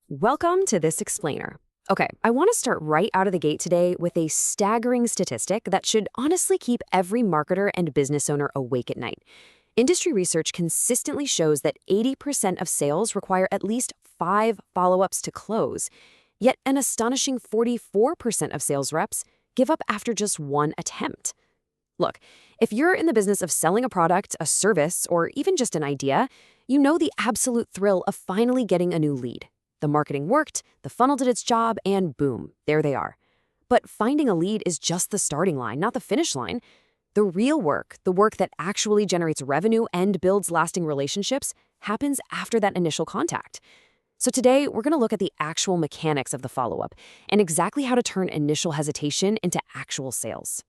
Welcome to this explainer. Okay, I want to start right out of the gate today with a staggering statistic that should honestly keep every marketer and business owner awake at night. Industry research consistently shows that 80% of sales require at least 5 follow-ups to close, yet an astonishing 44% of sales reps give up after just 1 attempt. Look, if you're in the business of selling a product, a service, or even just an idea, you know the absolute thrill of finally getting a new lead. The marketing worked, the funnel did its job, and boom, there they are. But finding a lead is just the starting line, not the finish line. The real work, the work that actually generates revenue and builds lasting relationships, happens after that initial contact. So today, we're going to look at the actual mechanics of the follow-up and exactly how to turn initial hesitation into actual sales.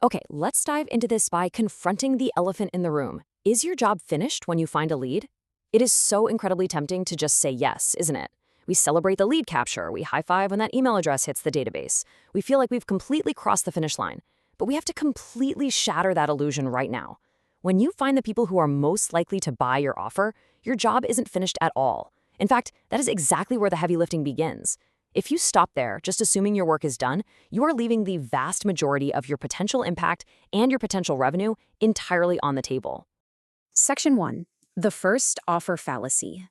Okay, let's dive into this by confronting the elephant in the room. Is your job finished when you find a lead? It is so incredibly tempting to just say yes, isn't it? We celebrate the lead capture, we high-five when that email address hits the database. We feel like we've completely crossed the finish line. But we have to completely shatter that illusion right now. When you find the people who are most likely to buy your offer, your job isn't finished at all. In fact, that is exactly where the heavy lifting begins. If you stop there, just assuming your work is done, you are leaving the vast majority of your potential impact and your potential revenue entirely on the table. Section 1. The first offer fallacy.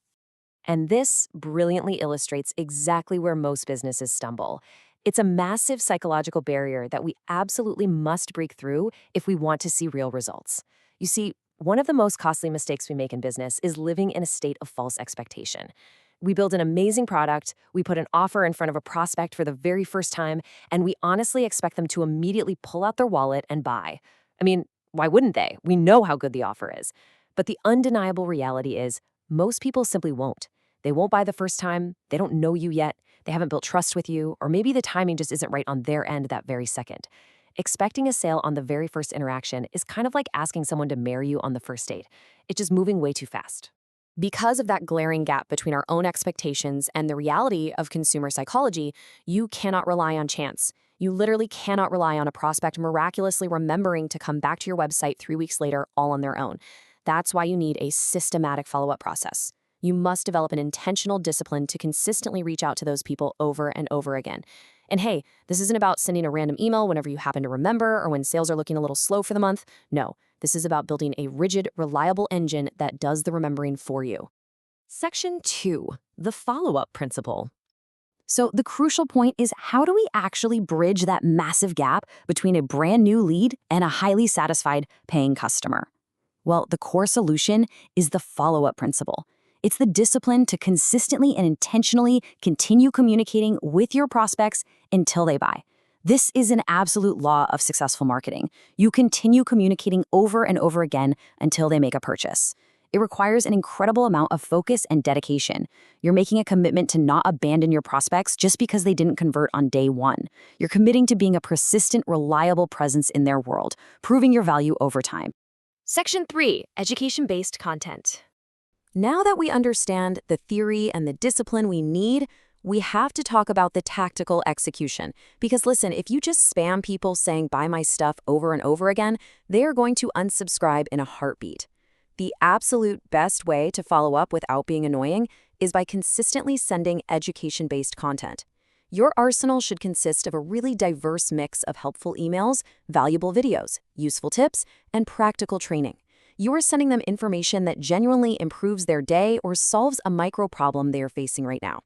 And this brilliantly illustrates exactly where most businesses stumble. It's a massive psychological barrier that we absolutely must break through if we want to see real results. You see, one of the most costly mistakes we make in business is living in a state of false expectation. We build an amazing product, we put an offer in front of a prospect for the very first time, and we honestly expect them to immediately pull out their wallet and buy. I mean, why wouldn't they? We know how good the offer is. But the undeniable reality is, most people simply won't. They won't buy the first time, they don't know you yet, they haven't built trust with you, or maybe the timing just isn't right on their end that very second. Expecting a sale on the very first interaction is kind of like asking someone to marry you on the first date. It's just moving way too fast. Because of that glaring gap between our own expectations and the reality of consumer psychology, you cannot rely on chance. You literally cannot rely on a prospect miraculously remembering to come back to your website 3 weeks later all on their own. That's why you need a systematic follow-up process. You must develop an intentional discipline to consistently reach out to those people over and over again. And hey, this isn't about sending a random email whenever you happen to remember or when sales are looking a little slow for the month. No, this is about building a rigid, reliable engine that does the remembering for you. Section 2, the follow-up principle. So the crucial point is, how do we actually bridge that massive gap between a brand new lead and a highly satisfied paying customer? Well, the core solution is the follow-up principle. It's the discipline to consistently and intentionally continue communicating with your prospects until they buy. This is an absolute law of successful marketing. You continue communicating over and over again until they make a purchase. It requires an incredible amount of focus and dedication. You're making a commitment to not abandon your prospects just because they didn't convert on day one. You're committing to being a persistent, reliable presence in their world, proving your value over time. Section 3, education-based content. Now that we understand the theory and the discipline we need, we have to talk about the tactical execution. Because listen, if you just spam people saying buy my stuff over and over again, they are going to unsubscribe in a heartbeat. The absolute best way to follow up without being annoying is by consistently sending education-based content. Your arsenal should consist of a really diverse mix of helpful emails, valuable videos, useful tips, and practical training. You are sending them information that genuinely improves their day or solves a micro problem they are facing right now.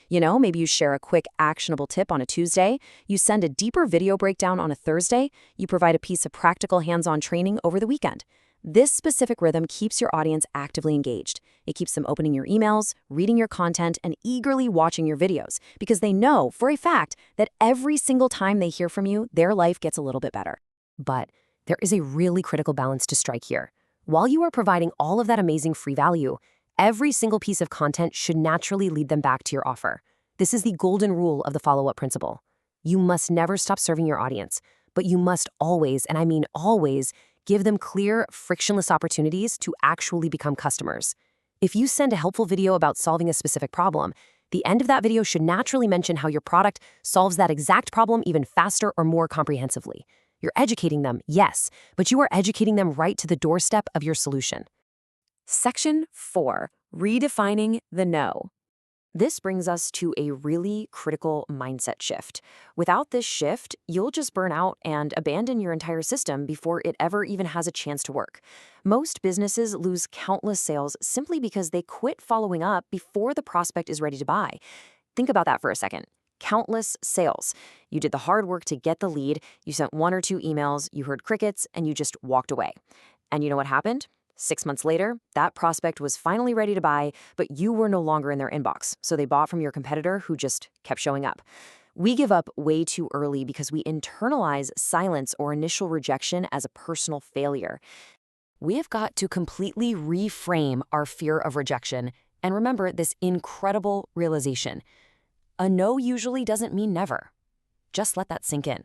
You know, maybe you share a quick actionable tip on a Tuesday, you send a deeper video breakdown on a Thursday, you provide a piece of practical hands-on training over the weekend. This specific rhythm keeps your audience actively engaged. It keeps them opening your emails, reading your content, and eagerly watching your videos because they know for a fact that every single time they hear from you, their life gets a little bit better. But there is a really critical balance to strike here. While you are providing all of that amazing free value, every single piece of content should naturally lead them back to your offer. This is the golden rule of the follow-up principle. You must never stop serving your audience, but you must always, and I mean always, give them clear, frictionless opportunities to actually become customers. If you send a helpful video about solving a specific problem, the end of that video should naturally mention how your product solves that exact problem even faster or more comprehensively. You're educating them, yes, but you are educating them right to the doorstep of your solution. Section 4, redefining the no. This brings us to a really critical mindset shift. Without this shift, you'll just burn out and abandon your entire system before it ever even has a chance to work. Most businesses lose countless sales simply because they quit following up before the prospect is ready to buy. Think about that for a second. Countless sales. You did the hard work to get the lead, you sent 1 or 2 emails, you heard crickets, and you just walked away. And you know what happened? 6 months later, that prospect was finally ready to buy, but you were no longer in their inbox, so they bought from your competitor who just kept showing up. We give up way too early because we internalize silence or initial rejection as a personal failure. We have got to completely reframe our fear of rejection and remember this incredible realization. A no usually doesn't mean never. Just let that sink in.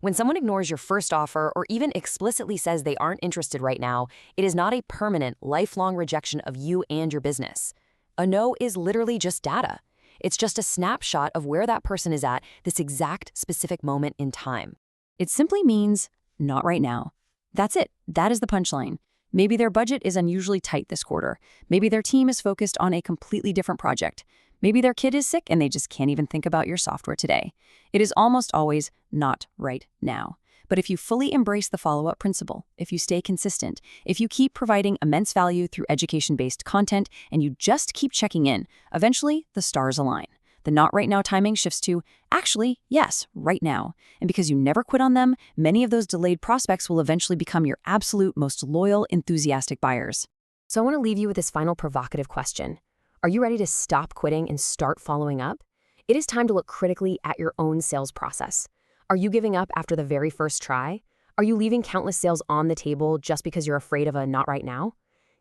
When someone ignores your first offer or even explicitly says they aren't interested right now, it is not a permanent, lifelong rejection of you and your business. A no is literally just data. It's just a snapshot of where that person is at this exact specific moment in time. It simply means not right now. That's it. That is the punchline. Maybe their budget is unusually tight this quarter. Maybe their team is focused on a completely different project. Maybe their kid is sick and they just can't even think about your software today. It is almost always not right now. But if you fully embrace the follow-up principle, if you stay consistent, if you keep providing immense value through education-based content, and you just keep checking in, eventually the stars align. The not right now timing shifts to, actually, yes, right now. And because you never quit on them, many of those delayed prospects will eventually become your absolute most loyal, enthusiastic buyers. So I want to leave you with this final provocative question. Are you ready to stop quitting and start following up? It is time to look critically at your own sales process. Are you giving up after the very first try? Are you leaving countless sales on the table just because you're afraid of a not right now?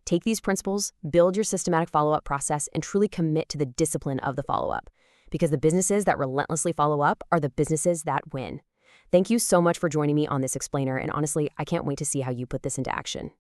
Take these principles, build your systematic follow-up process, and truly commit to the discipline of the follow-up. Because the businesses that relentlessly follow up are the businesses that win. Thank you so much for joining me on this explainer, and honestly, I can't wait to see how you put this into action.